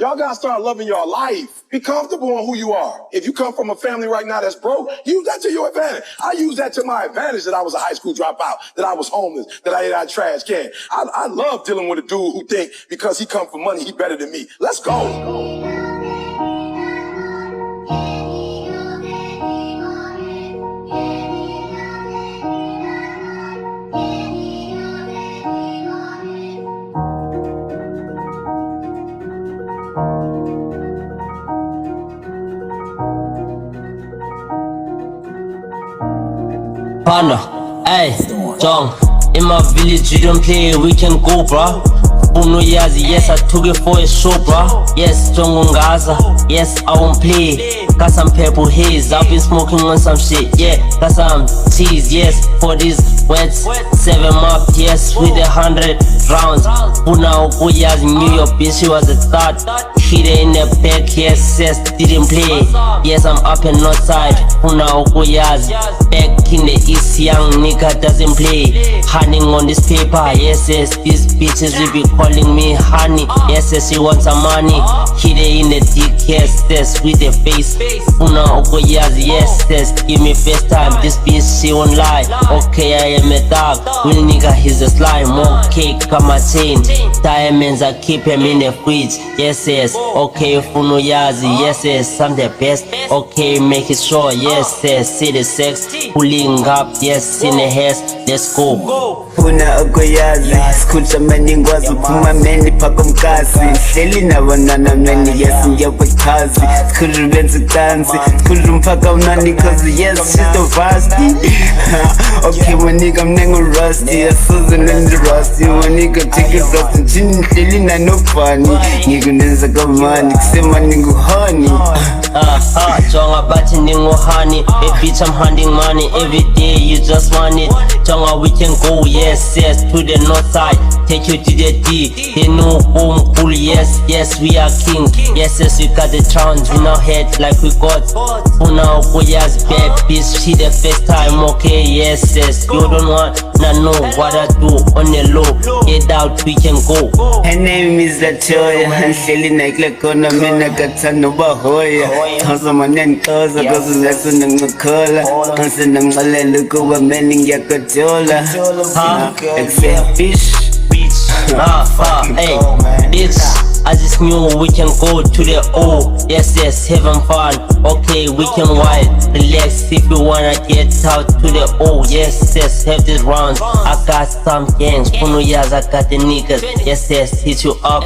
Y'all gotta start loving your life. Be comfortable on who you are. If you come from a family right now that's broke, use that to your advantage. I use that to my advantage that I was a high school dropout, that I was homeless, that I ate out of trash can. I love dealing with a dude who think because he come from money, he better than me. Let's go. Panda, ayy, Jong. In my village, you don't play, we can go, bruh. Unoyazi, yes, I took it for a show, bruh. Yes, Jongungaza, yes, I won't play. Got some purple haze, I've been smoking on some shit, yeah. Got some cheese, yes, for these wets. 7 up, yes, with 100 rounds. Puna Okuyazi, New York, bitch, she was a thought. Hit her in the back, yes, yes, didn't play. Yes, I'm up and north side, Puna Okuyazi. Back in the east, young nigga doesn't play. Hunting on this paper, yes, yes, these bitches will be calling me honey. Yes, yes, she wants some money. Hit her in the dick, yes, yes, with the face. Puna Okuyazi, yes, yes, give me first time. This bitch, she won't lie. Okay, I am a dog. Will nigga, he's a slime. More cake, come a chain. Diamonds, I keep him in the fridge. Yes, yes, okay, Funoyazi, yes, yes, I'm the best. Okay, make it sure, yes, yes, see the sex. Pulling up, yes, in the house, let's go. Funa Okuyazi, sikucha maningwazi, puma meni pako mkasi. Hleli nabonana meni, yes, ngiyakwachazi. Skulu benzi kanzi, skulu mpaka unani cause yes, she's the vasty. Okay, my nigga, mnengo rusty, asuzen in the rusty. My nigga, take it rusty, chini hleli na no funny. Nigga nenza kamani, kusema ningu honey. Jonga bati ningu honey. Hey bitch, I'm hunting money every day, you just want it. Jonga, we can go, yes, yes, to the north side. Take you to the D, they know boom cool, yes, yes, we are king. Yes, yes, we got the crowns in our head like we got. Puna Okuyazi, bad bitch, she the first time, okay, yes, yes. You don't want to know what I do on the low. Get out, we can go. Her name is Latoya, hleli nayiklekona mina kathanda ubahoya. Thosa maneni thosa, cause lesson ngikhola. Cause ngixolela ukuba mina ngiyakojola. Except fish. Hey, bitch, I just knew we can go to the O. Yes, yes, having fun. Okay, we can wild, relax if you wanna get out to the O. Yes, yes, have these rounds. I got some gangs, Funoyazi, I got the niggas. Yes, yes, hit you up.